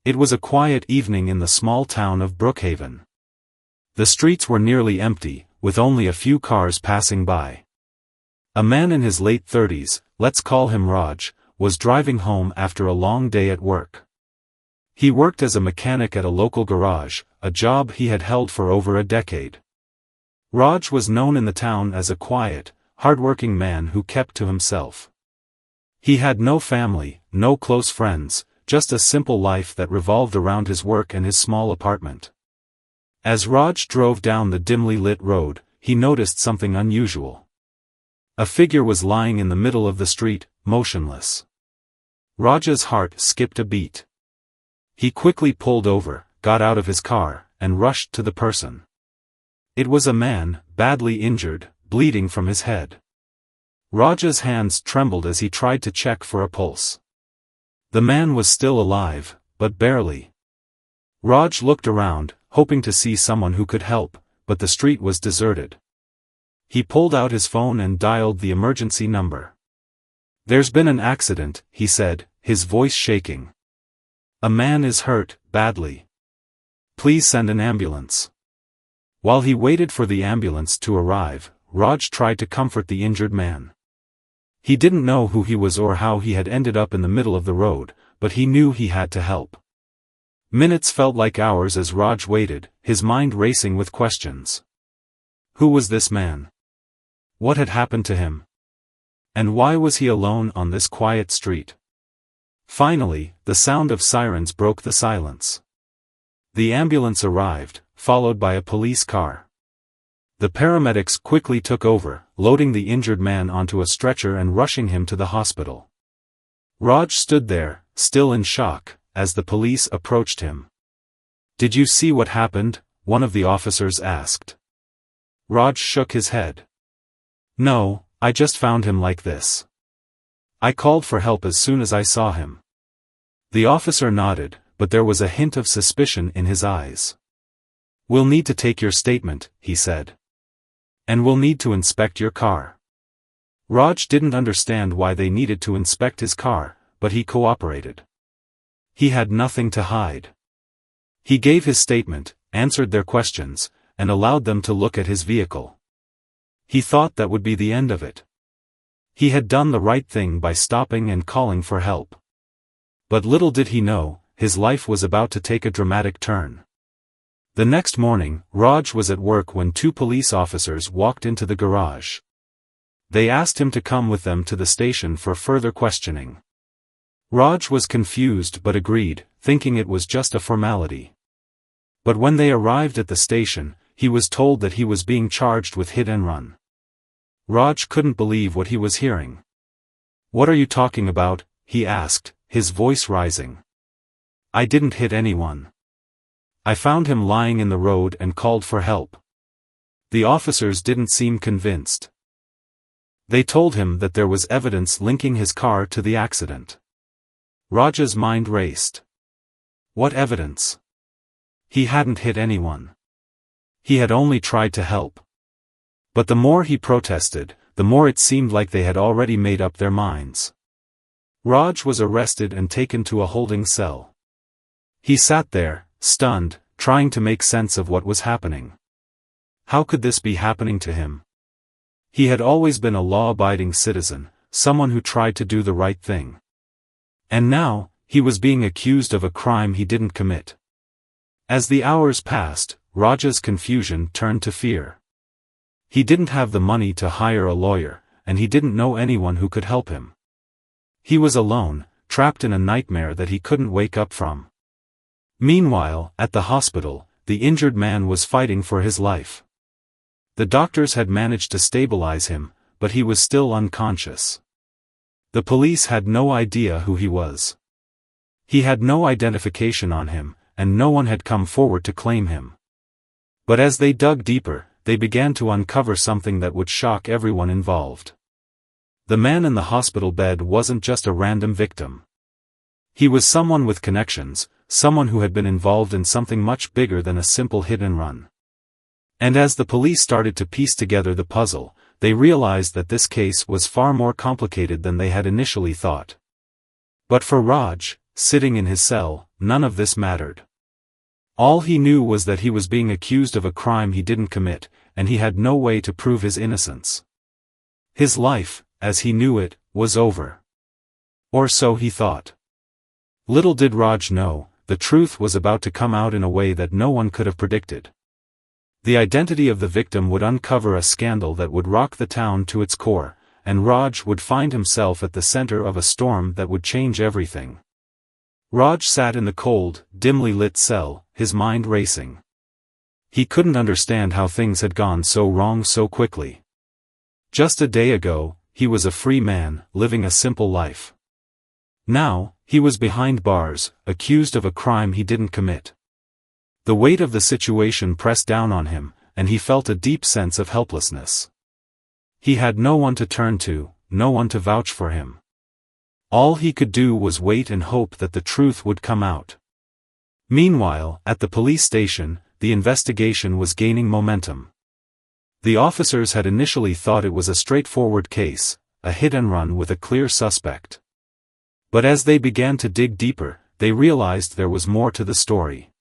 It was a quiet evening in the small town of Brookhaven. The streets were nearly empty, with only a few cars passing by. A man in his late 30s, let's call him Raj, was driving home after a long day at work. He worked as a mechanic at a local garage, a job he had held for over a decade. Raj was known in the town as a quiet, hard-working man who kept to himself. He had no family, no close friends, just a simple life that revolved around his work and his small apartment. As Raj drove down the dimly lit road, he noticed something unusual. A figure was lying in the middle of the street, motionless. Raj's heart skipped a beat. He quickly pulled over, got out of his car, and rushed to the person. It was a man, badly injured, bleeding from his head. Raj's hands trembled as he tried to check for a pulse. The man was still alive, but barely. Raj looked around, hoping to see someone who could help, but the street was deserted. He pulled out his phone and dialed the emergency number. "There's been an accident," he said, his voice shaking. "A man is hurt, badly. Please send an ambulance." While he waited for the ambulance to arrive, Raj tried to comfort the injured man. He didn't know who he was or how he had ended up in the middle of the road, but he knew he had to help. Minutes felt like hours as Raj waited, his mind racing with questions. Who was this man? What had happened to him? And why was he alone on this quiet street? Finally, the sound of sirens broke the silence. The ambulance arrived, followed by a police car. The paramedics quickly took over, loading the injured man onto a stretcher and rushing him to the hospital. Raj stood there, still in shock, as the police approached him. "Did you see what happened?" one of the officers asked. Raj shook his head. "No, I just found him like this. I called for help as soon as I saw him." The officer nodded, but there was a hint of suspicion in his eyes. "We'll need to take your statement," he said. "And we'll need to inspect your car." Raj didn't understand why they needed to inspect his car, but he cooperated. He had nothing to hide. He gave his statement, answered their questions, and allowed them to look at his vehicle. He thought that would be the end of it. He had done the right thing by stopping and calling for help. But little did he know, his life was about to take a dramatic turn. The next morning, Raj was at work when two police officers walked into the garage. They asked him to come with them to the station for further questioning. Raj was confused but agreed, thinking it was just a formality. But when they arrived at the station, he was told that he was being charged with hit and run. Raj couldn't believe what he was hearing. "What are you talking about?" he asked, his voice rising. "I didn't hit anyone. I found him lying in the road and called for help." The officers didn't seem convinced. They told him that there was evidence linking his car to the accident. Raj's mind raced. What evidence? He hadn't hit anyone. He had only tried to help. But the more he protested, the more it seemed like they had already made up their minds. Raj was arrested and taken to a holding cell. He sat there, stunned, trying to make sense of what was happening. How could this be happening to him? He had always been a law-abiding citizen, someone who tried to do the right thing. And now, he was being accused of a crime he didn't commit. As the hours passed, Raj's confusion turned to fear. He didn't have the money to hire a lawyer, and he didn't know anyone who could help him. He was alone, trapped in a nightmare that he couldn't wake up from. Meanwhile, at the hospital, the injured man was fighting for his life. The doctors had managed to stabilize him, but he was still unconscious. The police had no idea who he was. He had no identification on him, and no one had come forward to claim him. But as they dug deeper, they began to uncover something that would shock everyone involved. The man in the hospital bed wasn't just a random victim. He was someone with connections, someone who had been involved in something much bigger than a simple hit and run. And as the police started to piece together the puzzle, they realized that this case was far more complicated than they had initially thought. But for Raj, sitting in his cell, none of this mattered. All he knew was that he was being accused of a crime he didn't commit, and he had no way to prove his innocence. His life, as he knew it, was over. Or so he thought. Little did Raj know, the truth was about to come out in a way that no one could have predicted. The identity of the victim would uncover a scandal that would rock the town to its core, and Raj would find himself at the center of a storm that would change everything. Raj sat in the cold, dimly lit cell, his mind racing. He couldn't understand how things had gone so wrong so quickly. Just a day ago, he was a free man, living a simple life. Now, he was behind bars, accused of a crime he didn't commit. The weight of the situation pressed down on him, and he felt a deep sense of helplessness. He had no one to turn to, no one to vouch for him. All he could do was wait and hope that the truth would come out. Meanwhile, at the police station, the investigation was gaining momentum. The officers had initially thought it was a straightforward case, a hit and run with a clear suspect. But as they began to dig deeper, they realized there was more to the story.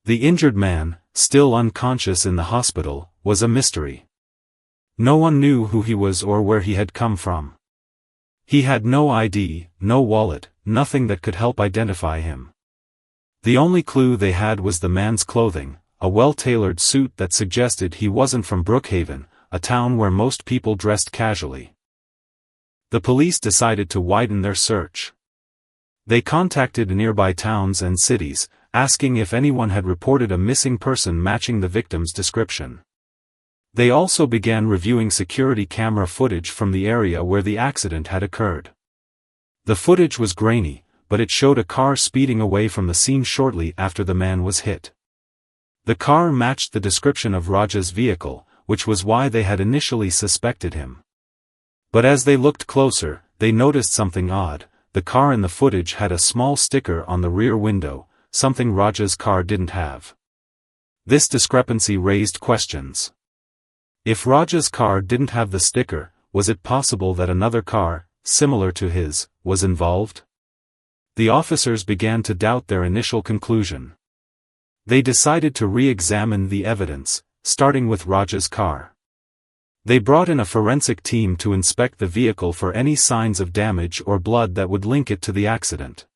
The injured man, still unconscious in the hospital, was a mystery. No one knew who he was or where he had come from. He had no ID, no wallet, nothing that could help identify him. The only clue they had was the man's clothing, a well-tailored suit that suggested he wasn't from Brookhaven, a town where most people dressed casually. The police decided to widen their search. They contacted nearby towns and cities, asking if anyone had reported a missing person matching the victim's description. They also began reviewing security camera footage from the area where the accident had occurred. The footage was grainy, but it showed a car speeding away from the scene shortly after the man was hit. The car matched the description of Raj's vehicle, which was why they had initially suspected him. But as they looked closer, they noticed something odd. The car in the footage had a small sticker on the rear window, something Raj's car didn't have. This discrepancy raised questions. If Raj's car didn't have the sticker, was it possible that another car, similar to his, was involved? The officers began to doubt their initial conclusion. They decided to re-examine the evidence, starting with Raj's car. They brought in a forensic team to inspect the vehicle for any signs of damage or blood that would link it to the accident.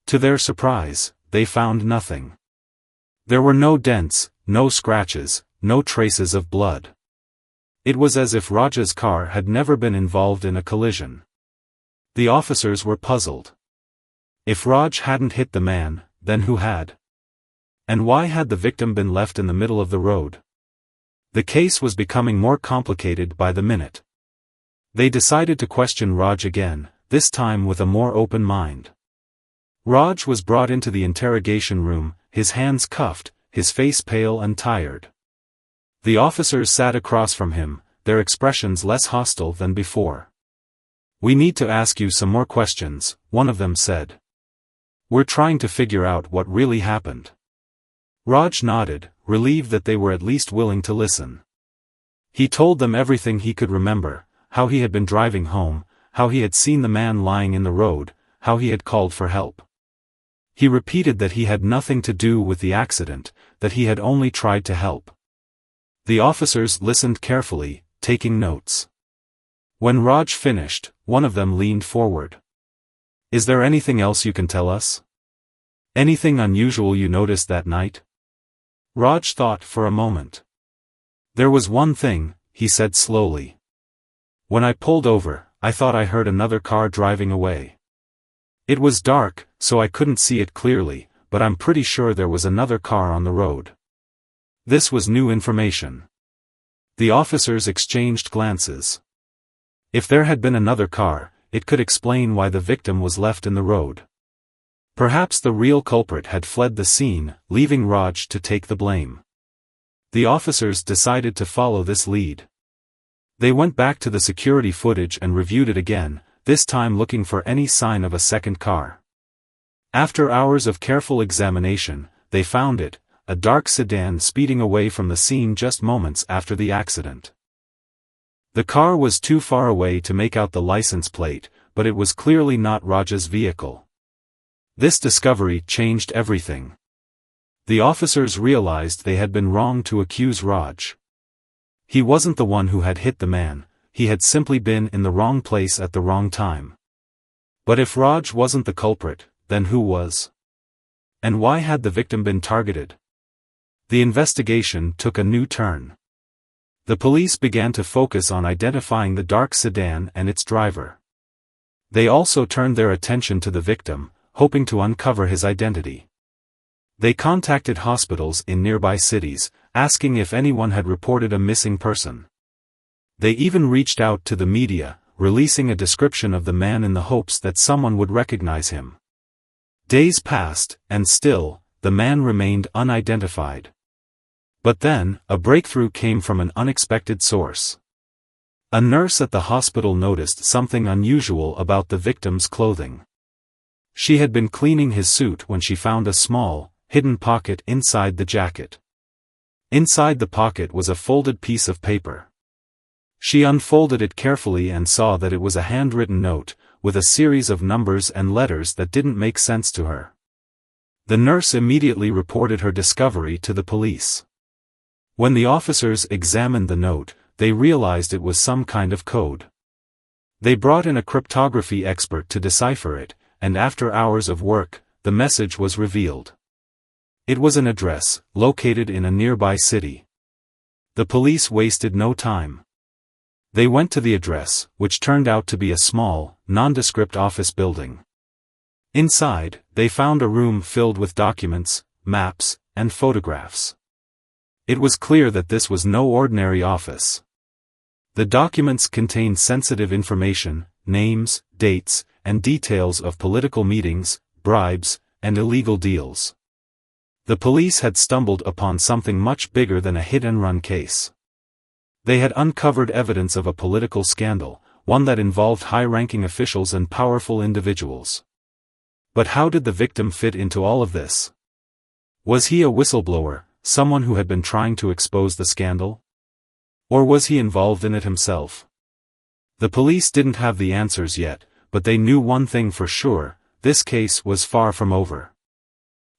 To their surprise, they found nothing. There were no dents, no scratches, no traces of blood. It was as if Raj's car had never been involved in a collision. The officers were puzzled. If Raj hadn't hit the man, then who had? And why had the victim been left in the middle of the road? The case was becoming more complicated by the minute. They decided to question Raj again, this time with a more open mind. Raj was brought into the interrogation room, his hands cuffed, his face pale and tired. The officers sat across from him, their expressions less hostile than before. "We need to ask you some more questions," one of them said. "We're trying to figure out what really happened." Raj nodded, relieved that they were at least willing to listen. He told them everything he could remember, how he had been driving home, how he had seen the man lying in the road, how he had called for help. He repeated that he had nothing to do with the accident, that he had only tried to help. The officers listened carefully, taking notes. When Raj finished, one of them leaned forward. "Is there anything else you can tell us? Anything unusual you noticed that night?" Raj thought for a moment. "There was one thing," he said slowly. "When I pulled over, I thought I heard another car driving away. It was dark, so I couldn't see it clearly, but I'm pretty sure there was another car on the road." This was new information. The officers exchanged glances. If there had been another car, it could explain why the victim was left in the road. Perhaps the real culprit had fled the scene, leaving Raj to take the blame. The officers decided to follow this lead. They went back to the security footage and reviewed it again, this time looking for any sign of a second car. After hours of careful examination, they found it, a dark sedan speeding away from the scene just moments after the accident. The car was too far away to make out the license plate, but it was clearly not Raj's vehicle. This discovery changed everything. The officers realized they had been wrong to accuse Raj. He wasn't the one who had hit the man, he had simply been in the wrong place at the wrong time. But if Raj wasn't the culprit, then who was? And why had the victim been targeted? The investigation took a new turn. The police began to focus on identifying the dark sedan and its driver. They also turned their attention to the victim, hoping to uncover his identity. They contacted hospitals in nearby cities, asking if anyone had reported a missing person. They even reached out to the media, releasing a description of the man in the hopes that someone would recognize him. Days passed, and still, the man remained unidentified. But then, a breakthrough came from an unexpected source. A nurse at the hospital noticed something unusual about the victim's clothing. She had been cleaning his suit when she found a small, hidden pocket inside the jacket. Inside the pocket was a folded piece of paper. She unfolded it carefully and saw that it was a handwritten note, with a series of numbers and letters that didn't make sense to her. The nurse immediately reported her discovery to the police. When the officers examined the note, they realized it was some kind of code. They brought in a cryptography expert to decipher it, and after hours of work, the message was revealed. It was an address, located in a nearby city. The police wasted no time. They went to the address, which turned out to be a small, nondescript office building. Inside, they found a room filled with documents, maps, and photographs. It was clear that this was no ordinary office. The documents contained sensitive information, names, dates, and details of political meetings, bribes, and illegal deals. The police had stumbled upon something much bigger than a hit-and-run case. They had uncovered evidence of a political scandal, one that involved high-ranking officials and powerful individuals. But how did the victim fit into all of this? Was he a whistleblower, someone who had been trying to expose the scandal? Or was he involved in it himself? The police didn't have the answers yet, but they knew one thing for sure: this case was far from over.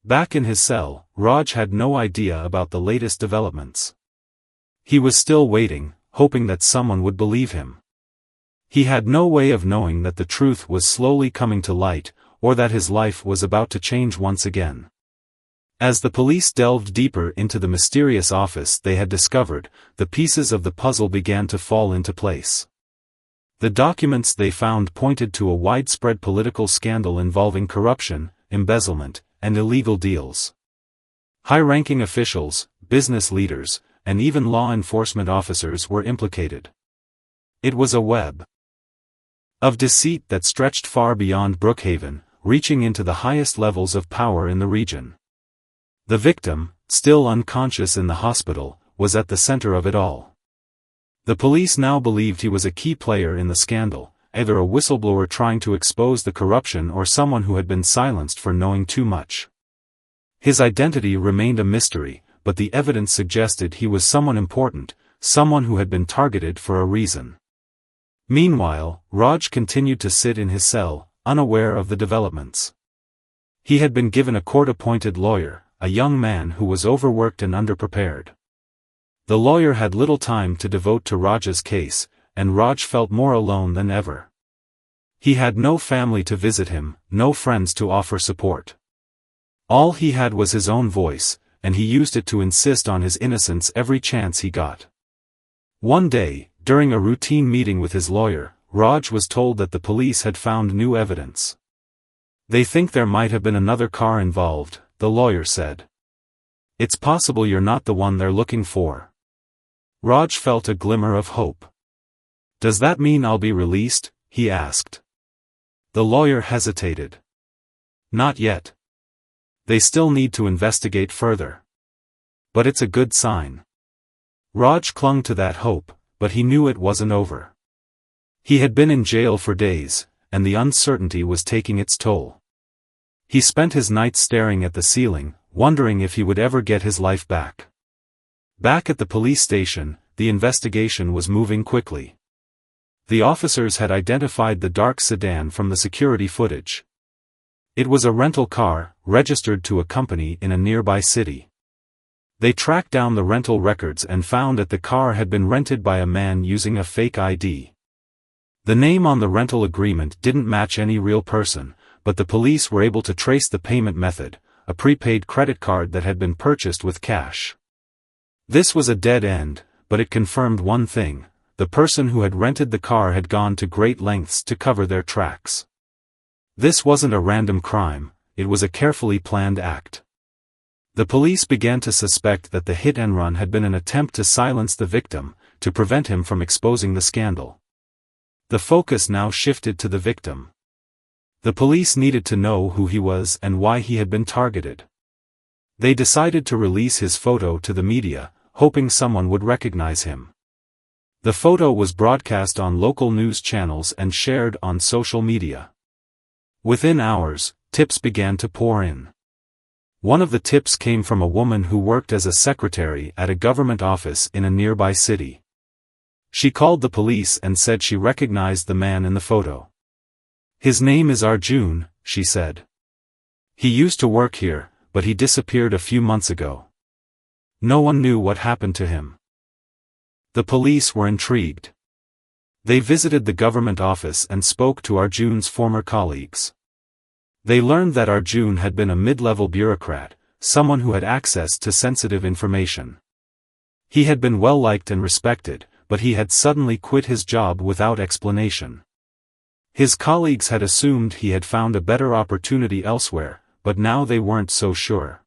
Back in his cell, Raj had no idea about the latest developments. He was still waiting, hoping that someone would believe him. He had no way of knowing that the truth was slowly coming to light, or that his life was about to change once again. As the police delved deeper into the mysterious office they had discovered, the pieces of the puzzle began to fall into place. The documents they found pointed to a widespread political scandal involving corruption, embezzlement, and illegal deals. High-ranking officials, business leaders, and even law enforcement officers were implicated. It was a web of deceit that stretched far beyond Brookhaven, reaching into the highest levels of power in the region. The victim, still unconscious in the hospital, was at the center of it all. The police now believed he was a key player in the scandal, either a whistleblower trying to expose the corruption or someone who had been silenced for knowing too much. His identity remained a mystery, but the evidence suggested he was someone important, someone who had been targeted for a reason. Meanwhile, Raj continued to sit in his cell, unaware of the developments. He had been given a court-appointed lawyer, a young man who was overworked and underprepared. The lawyer had little time to devote to Raj's case, and Raj felt more alone than ever. He had no family to visit him, no friends to offer support. All he had was his own voice, and he used it to insist on his innocence every chance he got. One day, during a routine meeting with his lawyer, Raj was told that the police had found new evidence. "They think there might have been another car involved," the lawyer said. "It's possible you're not the one they're looking for." Raj felt a glimmer of hope. "Does that mean I'll be released?" he asked. The lawyer hesitated. "Not yet. They still need to investigate further. But it's a good sign." Raj clung to that hope, but he knew it wasn't over. He had been in jail for days, and the uncertainty was taking its toll. He spent his nights staring at the ceiling, wondering if he would ever get his life back. Back at the police station, the investigation was moving quickly. The officers had identified the dark sedan from the security footage. It was a rental car, registered to a company in a nearby city. They tracked down the rental records and found that the car had been rented by a man using a fake ID. The name on the rental agreement didn't match any real person, but the police were able to trace the payment method, a prepaid credit card that had been purchased with cash. This was a dead end, but it confirmed one thing: the person who had rented the car had gone to great lengths to cover their tracks. This wasn't a random crime, it was a carefully planned act. The police began to suspect that the hit and run had been an attempt to silence the victim, to prevent him from exposing the scandal. The focus now shifted to the victim. The police needed to know who he was and why he had been targeted. They decided to release his photo to the media, hoping someone would recognize him. The photo was broadcast on local news channels and shared on social media. Within hours, tips began to pour in. One of the tips came from a woman who worked as a secretary at a government office in a nearby city. She called the police and said she recognized the man in the photo. "His name is Arjun," she said. "He used to work here, but he disappeared a few months ago. No one knew what happened to him." The police were intrigued. They visited the government office and spoke to Arjun's former colleagues. They learned that Arjun had been a mid-level bureaucrat, someone who had access to sensitive information. He had been well-liked and respected, but he had suddenly quit his job without explanation. His colleagues had assumed he had found a better opportunity elsewhere, but now they weren't so sure.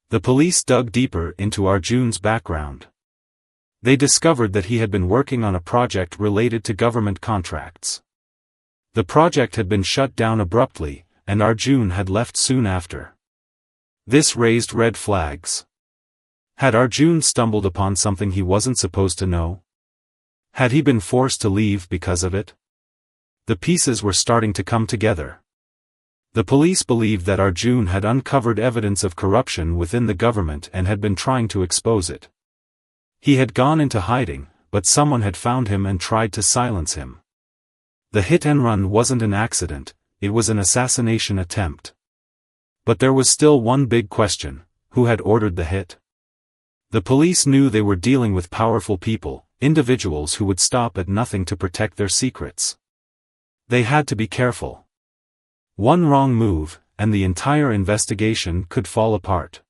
The police dug deeper into Arjun's background. They discovered that he had been working on a project related to government contracts. The project had been shut down abruptly, and Arjun had left soon after. This raised red flags. Had Arjun stumbled upon something he wasn't supposed to know? Had he been forced to leave because of it? The pieces were starting to come together. The police believed that Arjun had uncovered evidence of corruption within the government and had been trying to expose it. He had gone into hiding, but someone had found him and tried to silence him. The hit and run wasn't an accident, it was an assassination attempt. But there was still one big question: who had ordered the hit? The police knew they were dealing with powerful people, individuals who would stop at nothing to protect their secrets. They had to be careful. One wrong move, and the entire investigation could fall apart.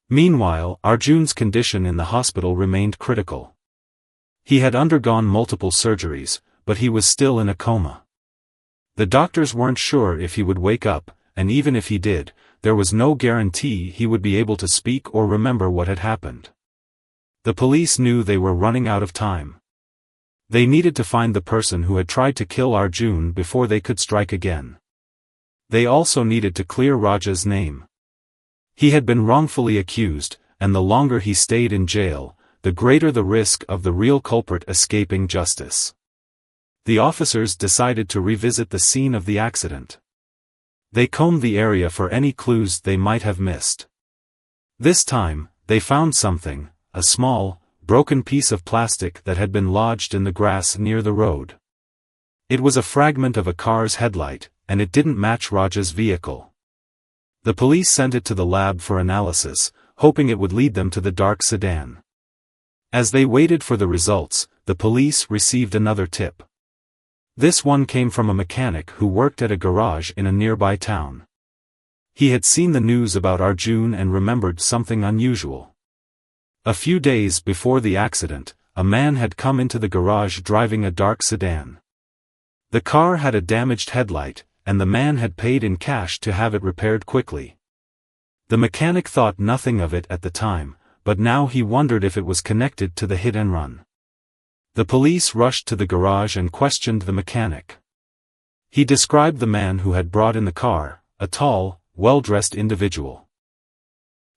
Meanwhile, Arjun's condition in the hospital remained critical. He had undergone multiple surgeries, but he was still in a coma. The doctors weren't sure if he would wake up, and even if he did, there was no guarantee he would be able to speak or remember what had happened. The police knew they were running out of time. They needed to find the person who had tried to kill Arjun before they could strike again. They also needed to clear Raja's name. He had been wrongfully accused, and the longer he stayed in jail, the greater the risk of the real culprit escaping justice. The officers decided to revisit the scene of the accident. They combed the area for any clues they might have missed. This time, they found something: a small, broken piece of plastic that had been lodged in the grass near the road. It was a fragment of a car's headlight, and it didn't match Raja's vehicle. The police sent it to the lab for analysis, hoping it would lead them to the dark sedan. As they waited for the results, the police received another tip. This one came from a mechanic who worked at a garage in a nearby town. He had seen the news about Arjun and remembered something unusual. A few days before the accident, a man had come into the garage driving a dark sedan. The car had a damaged headlight, and the man had paid in cash to have it repaired quickly. The mechanic thought nothing of it at the time, but now he wondered if it was connected to the hit and run. The police rushed to the garage and questioned the mechanic. He described the man who had brought in the car: a tall, well-dressed individual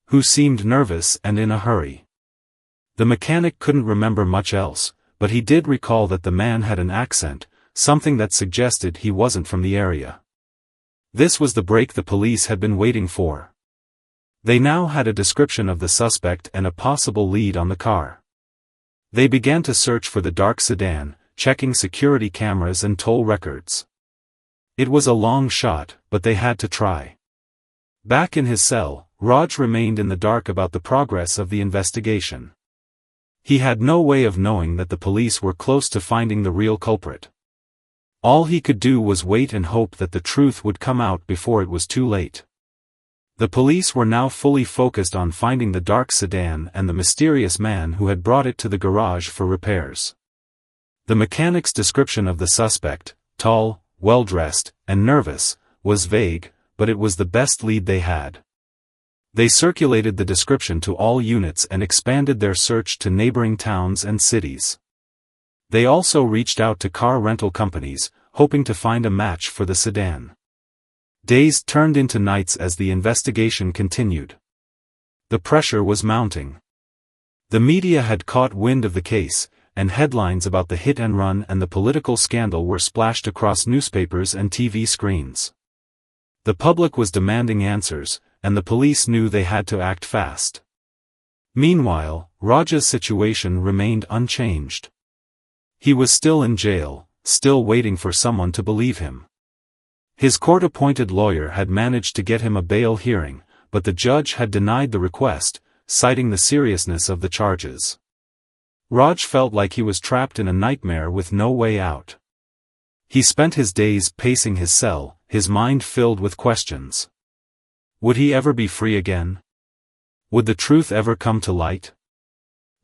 who seemed nervous and in a hurry. The mechanic couldn't remember much else, but he did recall that the man had an accent, something that suggested he wasn't from the area. This was the break the police had been waiting for. They now had a description of the suspect and a possible lead on the car. They began to search for the dark sedan, checking security cameras and toll records. It was a long shot, but they had to try. Back in his cell, Raj remained in the dark about the progress of the investigation. He had no way of knowing that the police were close to finding the real culprit. All he could do was wait and hope that the truth would come out before it was too late. The police were now fully focused on finding the dark sedan and the mysterious man who had brought it to the garage for repairs. The mechanic's description of the suspect, tall, well-dressed, and nervous, was vague, but it was the best lead they had. They circulated the description to all units and expanded their search to neighboring towns and cities. They also reached out to car rental companies, hoping to find a match for the sedan. Days turned into nights as the investigation continued. The pressure was mounting. The media had caught wind of the case, and headlines about the hit and run and the political scandal were splashed across newspapers and TV screens. The public was demanding answers, and the police knew they had to act fast. Meanwhile, Raj's situation remained unchanged. He was still in jail, still waiting for someone to believe him. His court-appointed lawyer had managed to get him a bail hearing, but the judge had denied the request, citing the seriousness of the charges. Raj felt like he was trapped in a nightmare with no way out. He spent his days pacing his cell, his mind filled with questions. Would he ever be free again? Would the truth ever come to light?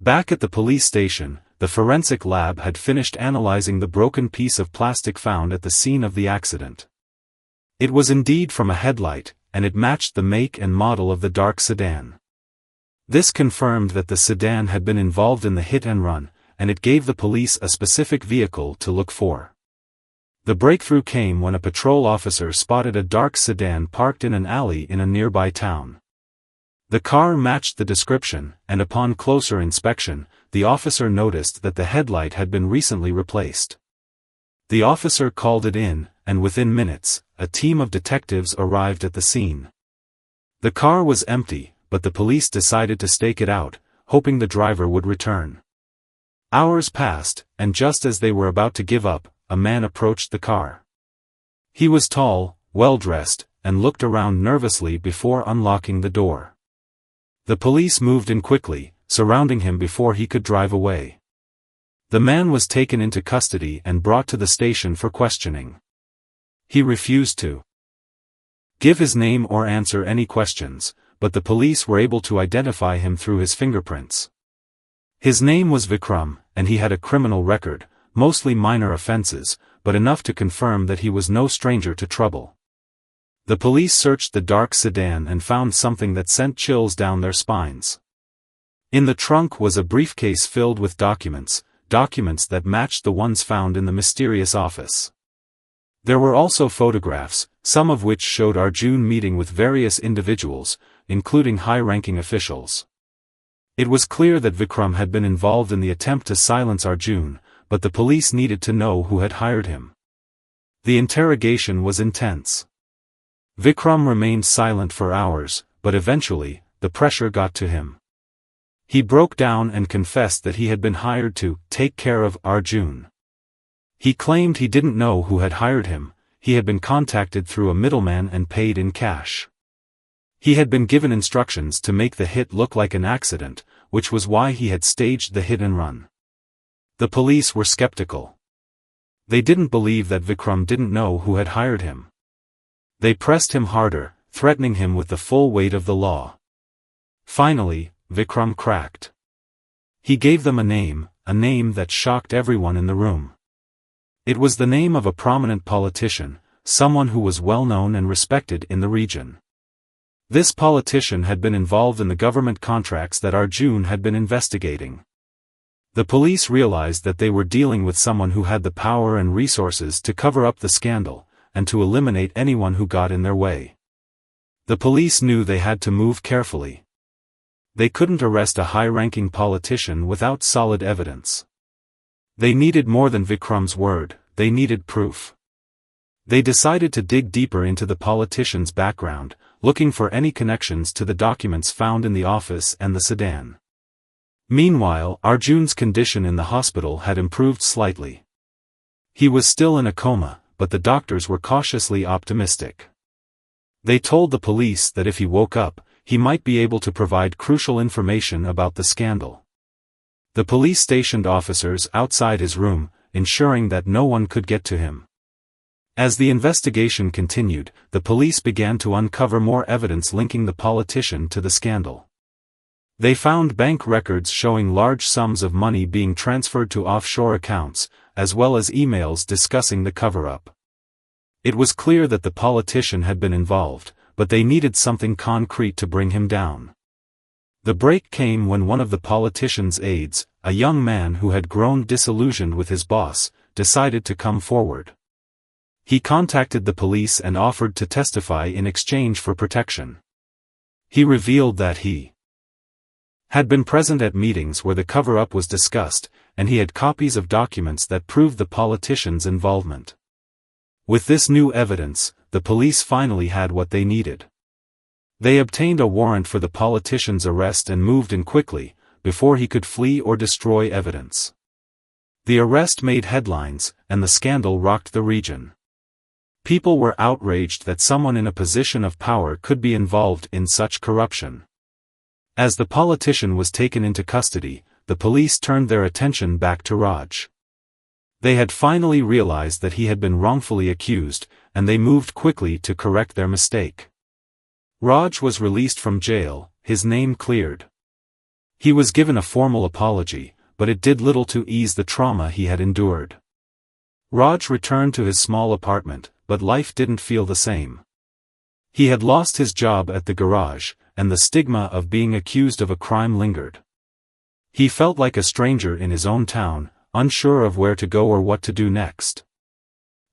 Back at the police station, the forensic lab had finished analyzing the broken piece of plastic found at the scene of the accident. It was indeed from a headlight, and it matched the make and model of the dark sedan. This confirmed that the sedan had been involved in the hit and run, and it gave the police a specific vehicle to look for. The breakthrough came when a patrol officer spotted a dark sedan parked in an alley in a nearby town. The car matched the description, and upon closer inspection, the officer noticed that the headlight had been recently replaced. The officer called it in, and within minutes, a team of detectives arrived at the scene. The car was empty, but the police decided to stake it out, hoping the driver would return. Hours passed, and just as they were about to give up, a man approached the car. He was tall, well-dressed, and looked around nervously before unlocking the door. The police moved in quickly, surrounding him before he could drive away. The man was taken into custody and brought to the station for questioning. He refused to give his name or answer any questions, but the police were able to identify him through his fingerprints. His name was Vikram, and he had a criminal record, mostly minor offenses, but enough to confirm that he was no stranger to trouble. The police searched the dark sedan and found something that sent chills down their spines. In the trunk was a briefcase filled with documents that matched the ones found in the mysterious office. There were also photographs, some of which showed Arjun meeting with various individuals, including high-ranking officials. It was clear that Vikram had been involved in the attempt to silence Arjun, but the police needed to know who had hired him. The interrogation was intense. Vikram remained silent for hours, but eventually, the pressure got to him. He broke down and confessed that he had been hired to take care of Arjun. He claimed he didn't know who had hired him, he had been contacted through a middleman and paid in cash. He had been given instructions to make the hit look like an accident, which was why he had staged the hit and run. The police were skeptical. They didn't believe that Vikram didn't know who had hired him. They pressed him harder, threatening him with the full weight of the law. Finally, Vikram cracked. He gave them a name that shocked everyone in the room. It was the name of a prominent politician, someone who was well known and respected in the region. This politician had been involved in the government contracts that Arjun had been investigating. The police realized that they were dealing with someone who had the power and resources to cover up the scandal, and to eliminate anyone who got in their way. The police knew they had to move carefully. They couldn't arrest a high-ranking politician without solid evidence. They needed more than Vikram's word, they needed proof. They decided to dig deeper into the politician's background, looking for any connections to the documents found in the office and the sedan. Meanwhile, Arjun's condition in the hospital had improved slightly. He was still in a coma, but the doctors were cautiously optimistic. They told the police that if he woke up, he might be able to provide crucial information about the scandal. The police stationed officers outside his room, ensuring that no one could get to him. As the investigation continued, the police began to uncover more evidence linking the politician to the scandal. They found bank records showing large sums of money being transferred to offshore accounts, as well as emails discussing the cover-up. It was clear that the politician had been involved, but they needed something concrete to bring him down. The break came when one of the politician's aides, a young man who had grown disillusioned with his boss, decided to come forward. He contacted the police and offered to testify in exchange for protection. He revealed that he had been present at meetings where the cover-up was discussed, and he had copies of documents that proved the politician's involvement. With this new evidence, the police finally had what they needed. They obtained a warrant for the politician's arrest and moved in quickly, before he could flee or destroy evidence. The arrest made headlines, and the scandal rocked the region. People were outraged that someone in a position of power could be involved in such corruption. As the politician was taken into custody, the police turned their attention back to Raj. They had finally realized that he had been wrongfully accused, and they moved quickly to correct their mistake. Raj was released from jail, his name cleared. He was given a formal apology, but it did little to ease the trauma he had endured. Raj returned to his small apartment, but life didn't feel the same. He had lost his job at the garage, and the stigma of being accused of a crime lingered. He felt like a stranger in his own town, unsure of where to go or what to do next.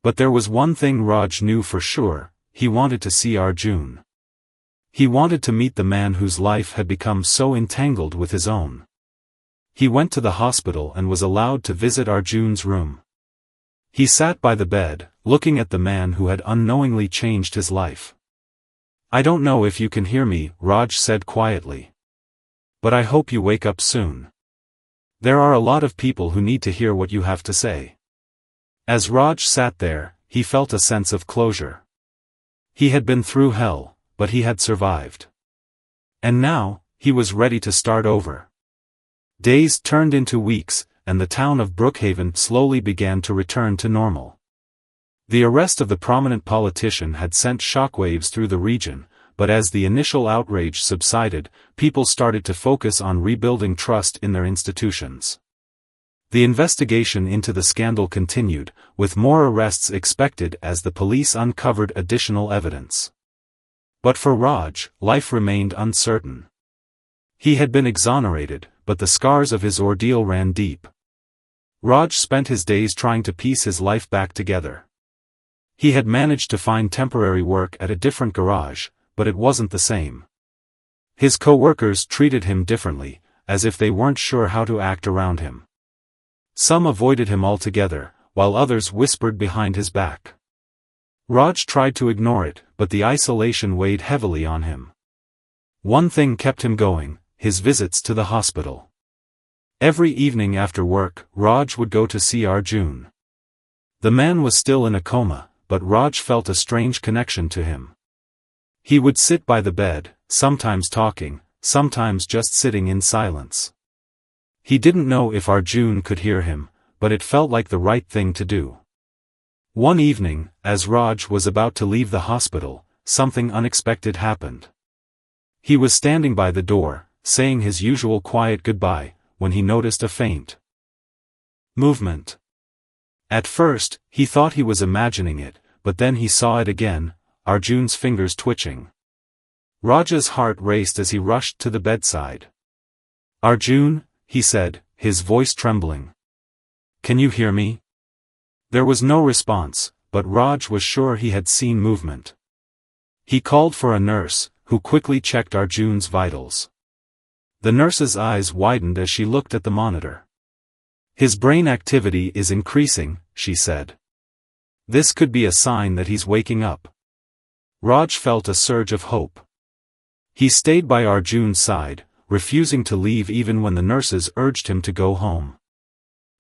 But there was one thing Raj knew for sure: he wanted to see Arjun. He wanted to meet the man whose life had become so entangled with his own. He went to the hospital and was allowed to visit Arjun's room. He sat by the bed, looking at the man who had unknowingly changed his life. "I don't know if you can hear me," Raj said quietly. "But I hope you wake up soon. There are a lot of people who need to hear what you have to say." As Raj sat there, he felt a sense of closure. He had been through hell, but he had survived. And now, he was ready to start over. Days turned into weeks, and the town of Brookhaven slowly began to return to normal. The arrest of the prominent politician had sent shockwaves through the region, but as the initial outrage subsided, people started to focus on rebuilding trust in their institutions. The investigation into the scandal continued, with more arrests expected as the police uncovered additional evidence. But for Raj, life remained uncertain. He had been exonerated, but the scars of his ordeal ran deep. Raj spent his days trying to piece his life back together. He had managed to find temporary work at a different garage, but it wasn't the same. His co-workers treated him differently, as if they weren't sure how to act around him. Some avoided him altogether, while others whispered behind his back. Raj tried to ignore it, but the isolation weighed heavily on him. One thing kept him going: his visits to the hospital. Every evening after work, Raj would go to see Arjun. The man was still in a coma, but Raj felt a strange connection to him. He would sit by the bed, sometimes talking, sometimes just sitting in silence. He didn't know if Arjun could hear him, but it felt like the right thing to do. One evening, as Raj was about to leave the hospital, something unexpected happened. He was standing by the door, saying his usual quiet goodbye, when he noticed a faint movement. At first, he thought he was imagining it, but then he saw it again: Arjun's fingers twitching. Raj's heart raced as he rushed to the bedside. "Arjun," he said, his voice trembling. "Can you hear me?" There was no response, but Raj was sure he had seen movement. He called for a nurse, who quickly checked Arjun's vitals. The nurse's eyes widened as she looked at the monitor. "His brain activity is increasing," she said. "This could be a sign that he's waking up." Raj felt a surge of hope. He stayed by Arjun's side, refusing to leave even when the nurses urged him to go home.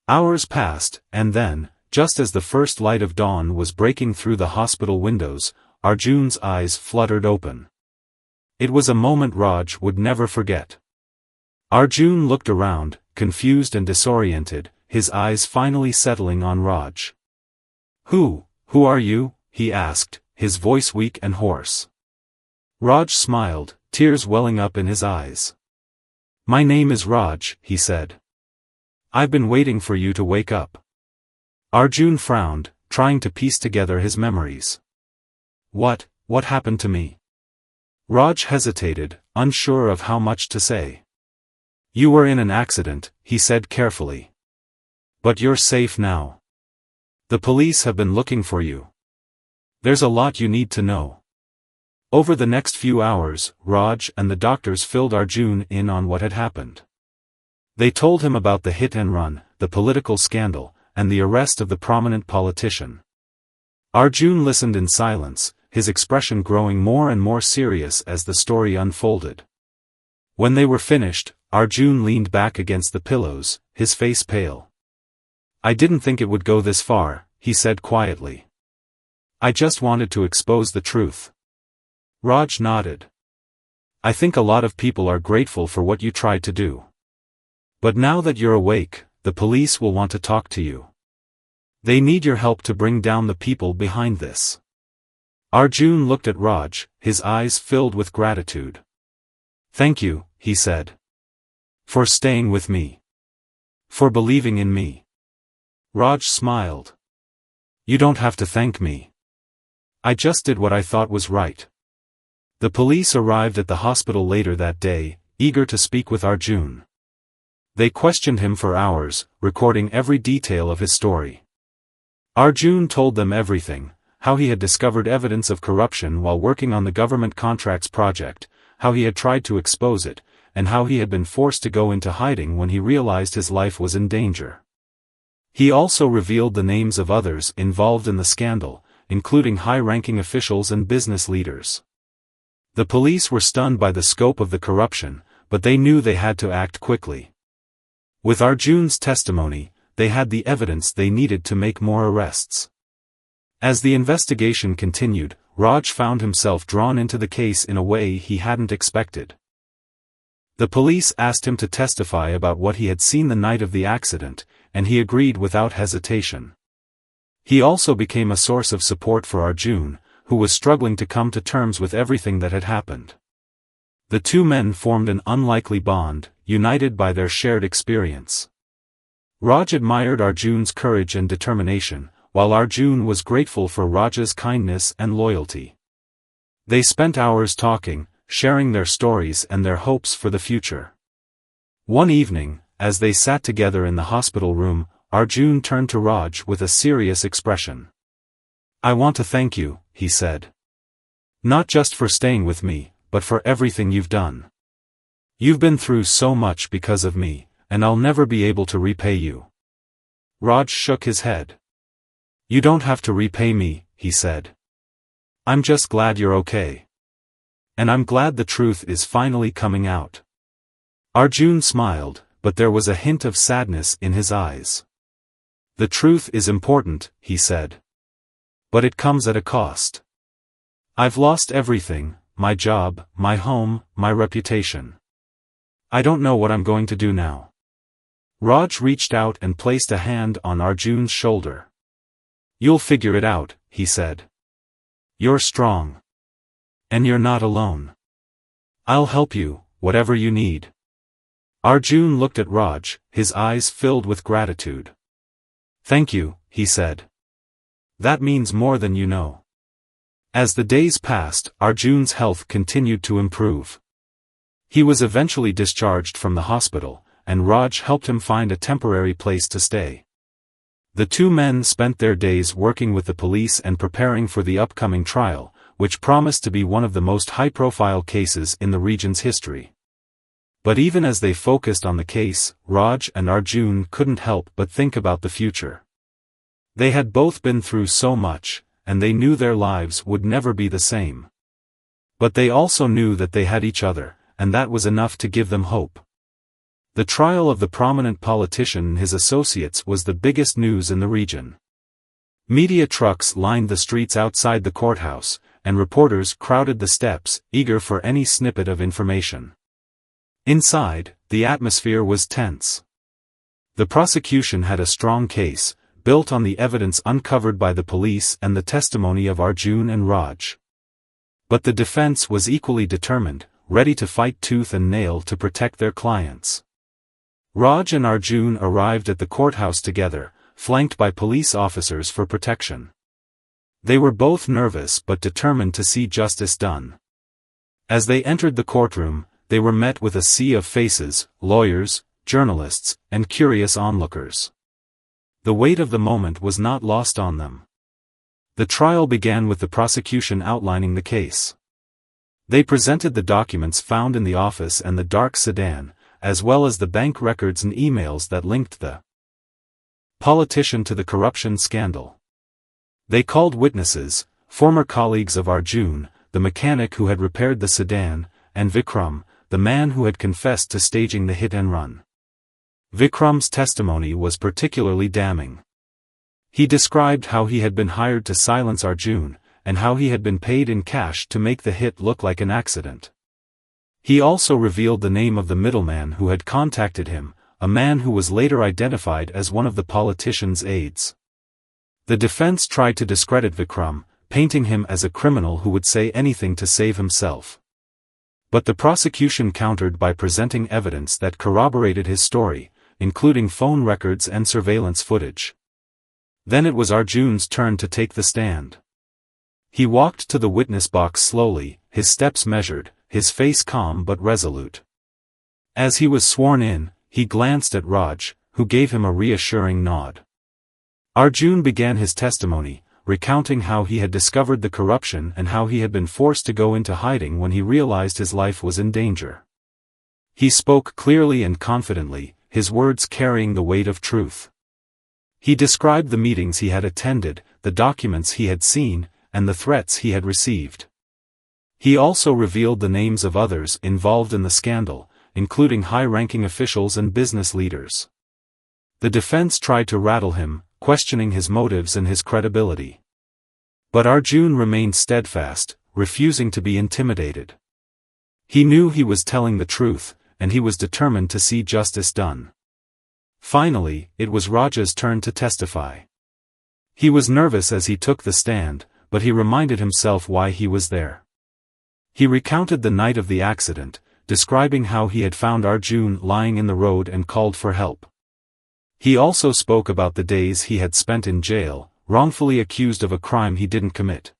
Hours passed, and then, just as the first light of dawn was breaking through the hospital windows, Arjun's eyes fluttered open. It was a moment Raj would never forget. Arjun looked around, confused and disoriented, his eyes finally settling on Raj. Who are you?" he asked, his voice weak and hoarse. Raj smiled, tears welling up in his eyes. "My name is Raj," he said. "I've been waiting for you to wake up." Arjun frowned, trying to piece together his memories. What happened to me?" Raj hesitated, unsure of how much to say. "You were in an accident," he said carefully. "But you're safe now. The police have been looking for you. There's a lot you need to know." Over the next few hours, Raj and the doctors filled Arjun in on what had happened. They told him about the hit and run, the political scandal, and the arrest of the prominent politician. Arjun listened in silence, his expression growing more and more serious as the story unfolded. When they were finished, Arjun leaned back against the pillows, his face pale. "I didn't think it would go this far," he said quietly. "I just wanted to expose the truth." Raj nodded. "I think a lot of people are grateful for what you tried to do. But now that you're awake, the police will want to talk to you. They need your help to bring down the people behind this." Arjun looked at Raj, his eyes filled with gratitude. "Thank you," he said. "For staying with me. For believing in me." Raj smiled. "You don't have to thank me. I just did what I thought was right." The police arrived at the hospital later that day, eager to speak with Arjun. They questioned him for hours, recording every detail of his story. Arjun told them everything, how he had discovered evidence of corruption while working on the government contracts project, how he had tried to expose it, and how he had been forced to go into hiding when he realized his life was in danger. He also revealed the names of others involved in the scandal, including high-ranking officials and business leaders. The police were stunned by the scope of the corruption, but they knew they had to act quickly. With Arjun's testimony, they had the evidence they needed to make more arrests. As the investigation continued, Raj found himself drawn into the case in a way he hadn't expected. The police asked him to testify about what he had seen the night of the accident, and he agreed without hesitation. He also became a source of support for Arjun, who was struggling to come to terms with everything that had happened. The two men formed an unlikely bond, united by their shared experience. Raj admired Arjun's courage and determination, while Arjun was grateful for Raj's kindness and loyalty. They spent hours talking, sharing their stories and their hopes for the future. One evening, as they sat together in the hospital room, Arjun turned to Raj with a serious expression. "I want to thank you," he said. "Not just for staying with me, but for everything you've done. You've been through so much because of me, and I'll never be able to repay you." Raj shook his head. "You don't have to repay me," he said. "I'm just glad you're okay. And I'm glad the truth is finally coming out." Arjun smiled, but there was a hint of sadness in his eyes. "The truth is important," he said. "But it comes at a cost. I've lost everything, my job, my home, my reputation. I don't know what I'm going to do now." Raj reached out and placed a hand on Arjun's shoulder. "You'll figure it out," he said. "You're strong. And you're not alone. I'll help you, whatever you need." Arjun looked at Raj, his eyes filled with gratitude. "Thank you," he said. "That means more than you know." As the days passed, Arjun's health continued to improve. He was eventually discharged from the hospital, and Raj helped him find a temporary place to stay. The two men spent their days working with the police and preparing for the upcoming trial, which promised to be one of the most high-profile cases in the region's history. But even as they focused on the case, Raj and Arjun couldn't help but think about the future. They had both been through so much, and they knew their lives would never be the same. But they also knew that they had each other, and that was enough to give them hope. The trial of the prominent politician and his associates was the biggest news in the region. Media trucks lined the streets outside the courthouse, and reporters crowded the steps, eager for any snippet of information. Inside, the atmosphere was tense. The prosecution had a strong case, built on the evidence uncovered by the police and the testimony of Arjun and Raj. But the defense was equally determined, ready to fight tooth and nail to protect their clients. Raj and Arjun arrived at the courthouse together, flanked by police officers for protection. They were both nervous but determined to see justice done. As they entered the courtroom, they were met with a sea of faces, lawyers, journalists, and curious onlookers. The weight of the moment was not lost on them. The trial began with the prosecution outlining the case. They presented the documents found in the office and the dark sedan, as well as the bank records and emails that linked the politician to the corruption scandal. They called witnesses, former colleagues of Arjun, the mechanic who had repaired the sedan, and Vikram, the man who had confessed to staging the hit and run. Vikram's testimony was particularly damning. He described how he had been hired to silence Arjun, and how he had been paid in cash to make the hit look like an accident. He also revealed the name of the middleman who had contacted him, a man who was later identified as one of the politician's aides. The defense tried to discredit Vikram, painting him as a criminal who would say anything to save himself. But the prosecution countered by presenting evidence that corroborated his story, including phone records and surveillance footage. Then it was Arjun's turn to take the stand. He walked to the witness box slowly, his steps measured, his face calm but resolute. As he was sworn in, he glanced at Raj, who gave him a reassuring nod. Arjun began his testimony, recounting how he had discovered the corruption and how he had been forced to go into hiding when he realized his life was in danger. He spoke clearly and confidently, his words carrying the weight of truth. He described the meetings he had attended, the documents he had seen, and the threats he had received. He also revealed the names of others involved in the scandal, including high-ranking officials and business leaders. The defense tried to rattle him, questioning his motives and his credibility. But Arjun remained steadfast, refusing to be intimidated. He knew he was telling the truth, and he was determined to see justice done. Finally, it was Raj's turn to testify. He was nervous as he took the stand, but he reminded himself why he was there. He recounted the night of the accident, describing how he had found Arjun lying in the road and called for help. He also spoke about the days he had spent in jail, wrongfully accused of a crime he didn't commit.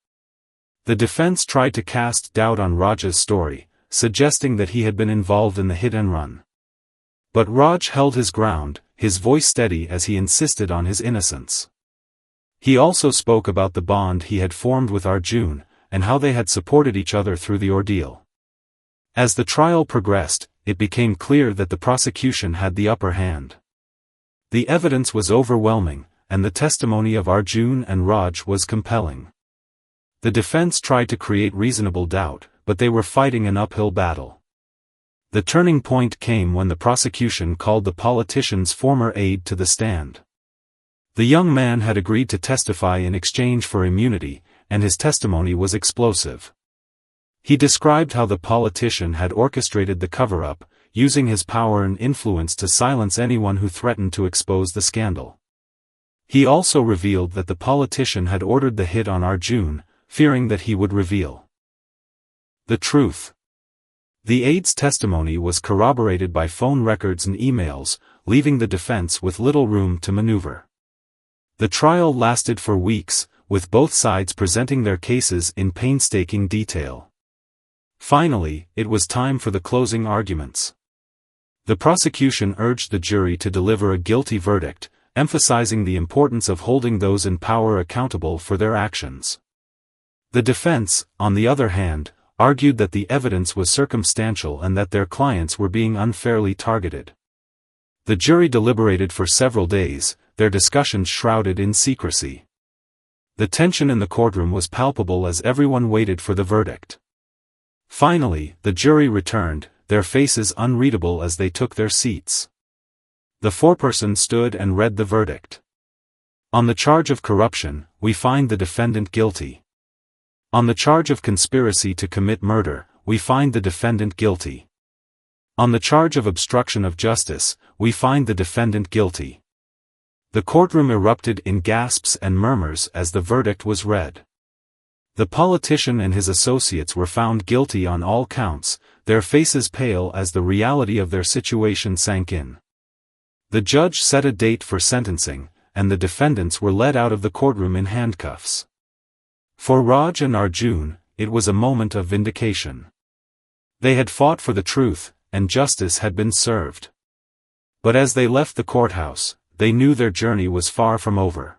The defense tried to cast doubt on Raj's story, suggesting that he had been involved in the hit and run. But Raj held his ground, his voice steady as he insisted on his innocence. He also spoke about the bond he had formed with Arjun, and how they had supported each other through the ordeal. As the trial progressed, it became clear that the prosecution had the upper hand. The evidence was overwhelming, and the testimony of Arjun and Raj was compelling. The defense tried to create reasonable doubt, but they were fighting an uphill battle. The turning point came when the prosecution called the politician's former aide to the stand. The young man had agreed to testify in exchange for immunity, and his testimony was explosive. He described how the politician had orchestrated the cover-up, using his power and influence to silence anyone who threatened to expose the scandal. He also revealed that the politician had ordered the hit on Arjun, fearing that he would reveal the truth. The aide's testimony was corroborated by phone records and emails, leaving the defense with little room to maneuver. The trial lasted for weeks, with both sides presenting their cases in painstaking detail. Finally, it was time for the closing arguments. The prosecution urged the jury to deliver a guilty verdict, emphasizing the importance of holding those in power accountable for their actions. The defense, on the other hand, argued that the evidence was circumstantial and that their clients were being unfairly targeted. The jury deliberated for several days, their discussions shrouded in secrecy. The tension in the courtroom was palpable as everyone waited for the verdict. Finally, the jury returned, their faces unreadable as they took their seats. The foreperson stood and read the verdict. On the charge of corruption, we find the defendant guilty. On the charge of conspiracy to commit murder, we find the defendant guilty. On the charge of obstruction of justice, we find the defendant guilty. The courtroom erupted in gasps and murmurs as the verdict was read. The politician and his associates were found guilty on all counts, their faces pale as the reality of their situation sank in. The judge set a date for sentencing, and the defendants were led out of the courtroom in handcuffs. For Raj and Arjun, it was a moment of vindication. They had fought for the truth, and justice had been served. But as they left the courthouse, they knew their journey was far from over.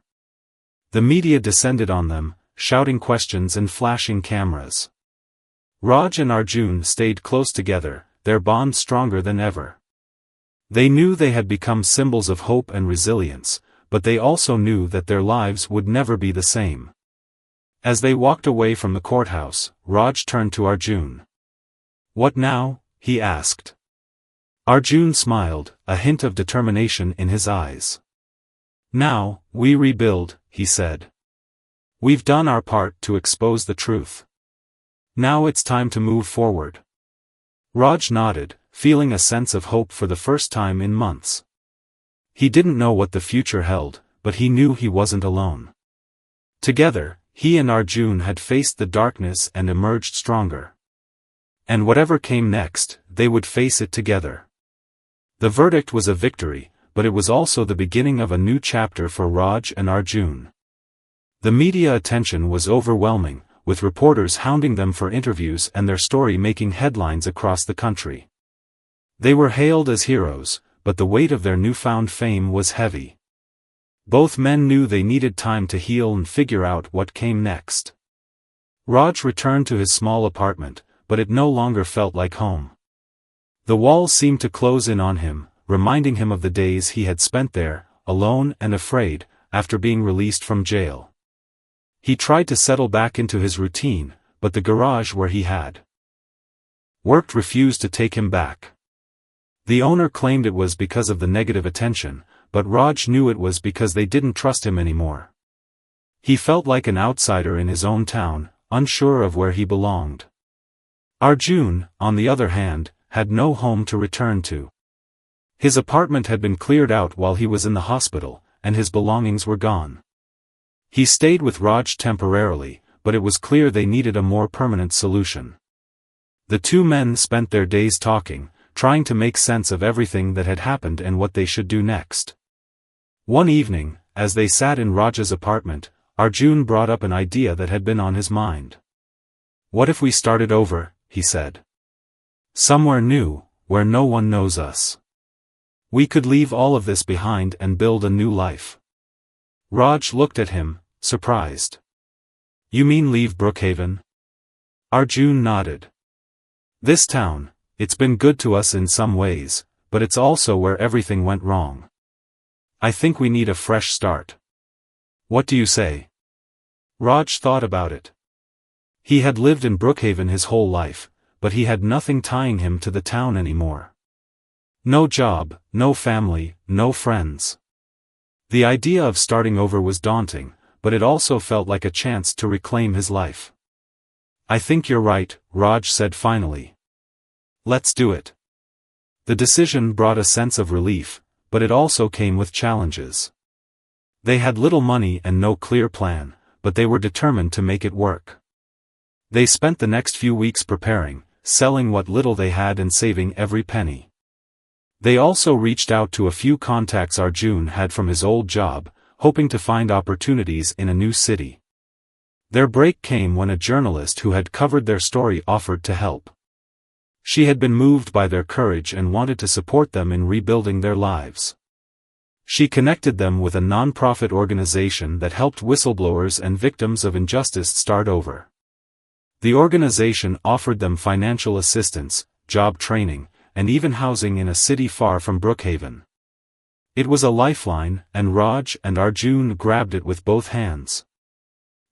The media descended on them, shouting questions and flashing cameras. Raj and Arjun stayed close together, their bond stronger than ever. They knew they had become symbols of hope and resilience, but they also knew that their lives would never be the same. As they walked away from the courthouse, Raj turned to Arjun. "What now?" he asked. Arjun smiled, a hint of determination in his eyes. "Now, we rebuild," he said. "We've done our part to expose the truth. Now it's time to move forward." Raj nodded, feeling a sense of hope for the first time in months. He didn't know what the future held, but he knew he wasn't alone. Together, he and Arjun had faced the darkness and emerged stronger. And whatever came next, they would face it together. The verdict was a victory, but it was also the beginning of a new chapter for Raj and Arjun. The media attention was overwhelming, with reporters hounding them for interviews and their story making headlines across the country. They were hailed as heroes, but the weight of their newfound fame was heavy. Both men knew they needed time to heal and figure out what came next. Raj returned to his small apartment, but it no longer felt like home. The walls seemed to close in on him, reminding him of the days he had spent there, alone and afraid, after being released from jail. He tried to settle back into his routine, but the garage where he had worked refused to take him back. The owner claimed it was because of the negative attention, but Raj knew it was because they didn't trust him anymore. He felt like an outsider in his own town, unsure of where he belonged. Arjun, on the other hand, had no home to return to. His apartment had been cleared out while he was in the hospital, and his belongings were gone. He stayed with Raj temporarily, but it was clear they needed a more permanent solution. The two men spent their days talking, trying to make sense of everything that had happened and what they should do next. One evening, as they sat in Raj's apartment, Arjun brought up an idea that had been on his mind. "What if we started over?" he said. "Somewhere new, where no one knows us. We could leave all of this behind and build a new life." Raj looked at him, surprised. "You mean leave Brookhaven?" Arjun nodded. "This town, it's been good to us in some ways, but it's also where everything went wrong. I think we need a fresh start. What do you say?" Raj thought about it. He had lived in Brookhaven his whole life, but he had nothing tying him to the town anymore. No job, no family, no friends. The idea of starting over was daunting, but it also felt like a chance to reclaim his life. "I think you're right," Raj said finally. "Let's do it." The decision brought a sense of relief, but it also came with challenges. They had little money and no clear plan, but they were determined to make it work. They spent the next few weeks preparing, selling what little they had and saving every penny. They also reached out to a few contacts Arjun had from his old job, hoping to find opportunities in a new city. Their break came when a journalist who had covered their story offered to help. She had been moved by their courage and wanted to support them in rebuilding their lives. She connected them with a non-profit organization that helped whistleblowers and victims of injustice start over. The organization offered them financial assistance, job training, and even housing in a city far from Brookhaven. It was a lifeline, and Raj and Arjun grabbed it with both hands.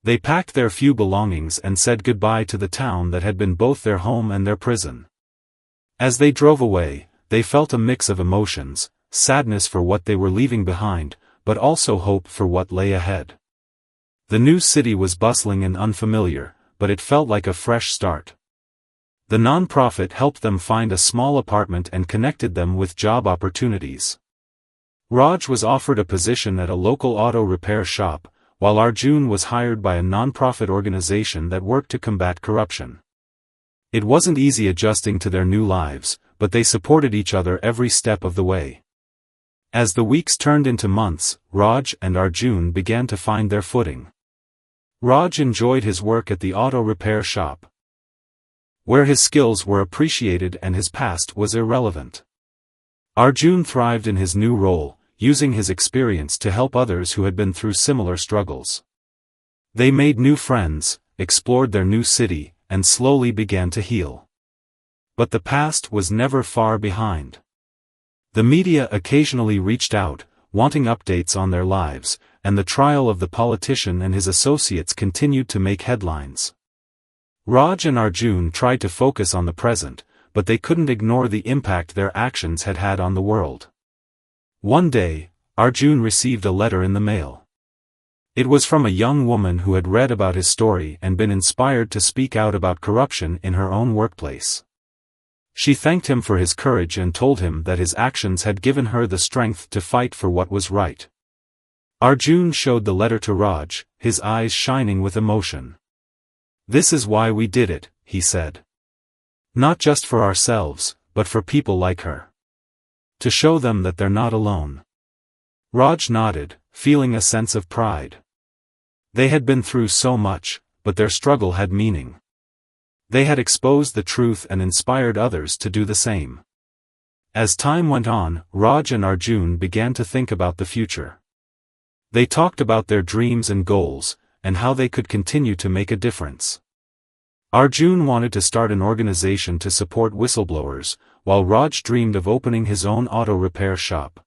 They packed their few belongings and said goodbye to the town that had been both their home and their prison. As they drove away, they felt a mix of emotions, sadness for what they were leaving behind, but also hope for what lay ahead. The new city was bustling and unfamiliar, but it felt like a fresh start. The non-profit helped them find a small apartment and connected them with job opportunities. Raj was offered a position at a local auto repair shop, while Arjun was hired by a non-profit organization that worked to combat corruption. It wasn't easy adjusting to their new lives, but they supported each other every step of the way. As the weeks turned into months, Raj and Arjun began to find their footing. Raj enjoyed his work at the auto repair shop, where his skills were appreciated and his past was irrelevant. Arjun thrived in his new role, using his experience to help others who had been through similar struggles. They made new friends, explored their new city, and slowly began to heal. But the past was never far behind. The media occasionally reached out, wanting updates on their lives, and the trial of the politician and his associates continued to make headlines. Raj and Arjun tried to focus on the present, but they couldn't ignore the impact their actions had had on the world. One day, Arjun received a letter in the mail. It was from a young woman who had read about his story and been inspired to speak out about corruption in her own workplace. She thanked him for his courage and told him that his actions had given her the strength to fight for what was right. Arjun showed the letter to Raj, his eyes shining with emotion. "This is why we did it," he said. "Not just for ourselves, but for people like her. To show them that they're not alone." Raj nodded, feeling a sense of pride. They had been through so much, but their struggle had meaning. They had exposed the truth and inspired others to do the same. As time went on, Raj and Arjun began to think about the future. They talked about their dreams and goals, and how they could continue to make a difference. Arjun wanted to start an organization to support whistleblowers, while Raj dreamed of opening his own auto repair shop.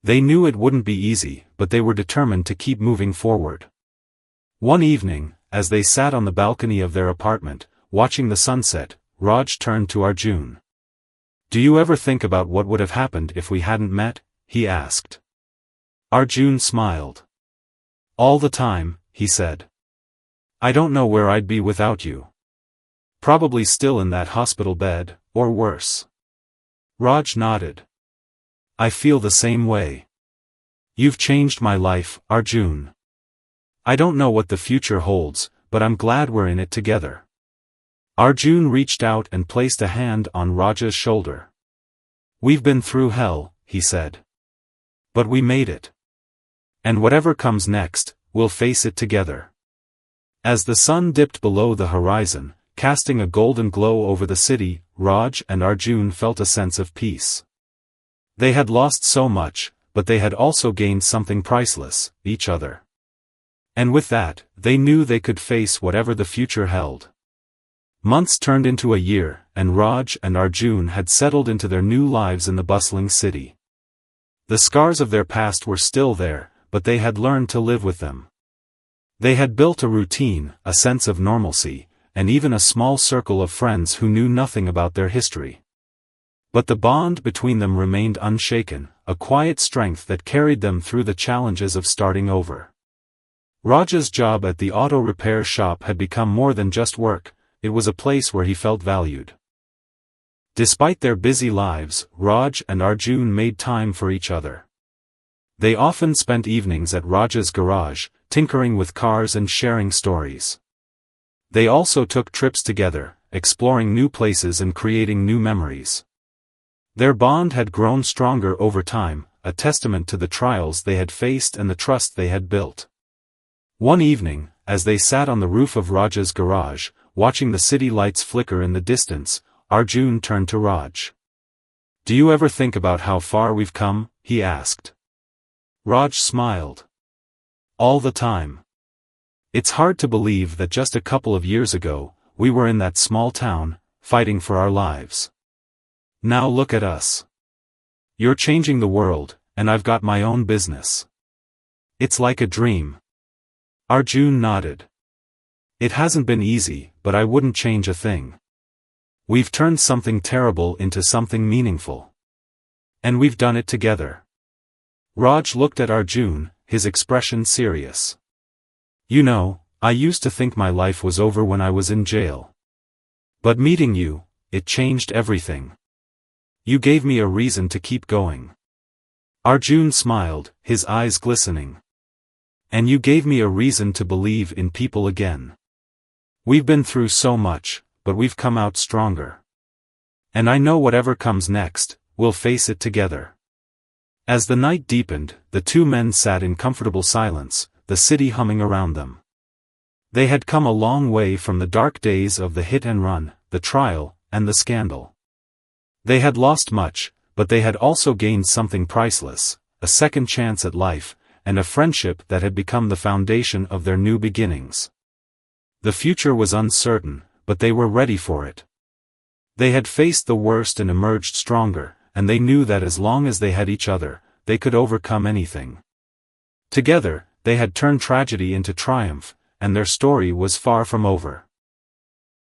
They knew it wouldn't be easy, but they were determined to keep moving forward. One evening, as they sat on the balcony of their apartment, watching the sunset, Raj turned to Arjun. "Do you ever think about what would have happened if we hadn't met?" he asked. Arjun smiled. "All the time," he said. "I don't know where I'd be without you. Probably still in that hospital bed, or worse." Raj nodded. "I feel the same way. You've changed my life, Arjun. I don't know what the future holds, but I'm glad we're in it together." Arjun reached out and placed a hand on Raj's shoulder. "We've been through hell," he said. "But we made it. And whatever comes next, we'll face it together." As the sun dipped below the horizon, casting a golden glow over the city, Raj and Arjun felt a sense of peace. They had lost so much, but they had also gained something priceless, each other. And with that, they knew they could face whatever the future held. Months turned into a year, and Raj and Arjun had settled into their new lives in the bustling city. The scars of their past were still there, but they had learned to live with them. They had built a routine, a sense of normalcy, and even a small circle of friends who knew nothing about their history. But the bond between them remained unshaken, a quiet strength that carried them through the challenges of starting over. Raj's job at the auto repair shop had become more than just work, it was a place where he felt valued. Despite their busy lives, Raj and Arjun made time for each other. They often spent evenings at Raj's garage, tinkering with cars and sharing stories. They also took trips together, exploring new places and creating new memories. Their bond had grown stronger over time, a testament to the trials they had faced and the trust they had built. One evening, as they sat on the roof of Raj's garage, watching the city lights flicker in the distance, Arjun turned to Raj. "Do you ever think about how far we've come?" he asked. Raj smiled. "All the time. It's hard to believe that just a couple of years ago, we were in that small town, fighting for our lives. Now look at us. You're changing the world, and I've got my own business. It's like a dream." Arjun nodded. "It hasn't been easy, but I wouldn't change a thing. We've turned something terrible into something meaningful. And we've done it together." Raj looked at Arjun, his expression serious. You know, I used to think my life was over when I was in jail. But meeting you, it changed everything. You gave me a reason to keep going. Arjun smiled, his eyes glistening. And you gave me a reason to believe in people again. We've been through so much, but we've come out stronger. And I know whatever comes next, we'll face it together. As the night deepened, the two men sat in comfortable silence, the city humming around them. They had come a long way from the dark days of the hit and run, the trial, and the scandal. They had lost much, but they had also gained something priceless, a second chance at life, and a friendship that had become the foundation of their new beginnings. The future was uncertain, but they were ready for it. They had faced the worst and emerged stronger, and they knew that as long as they had each other, they could overcome anything. Together, they had turned tragedy into triumph, and their story was far from over.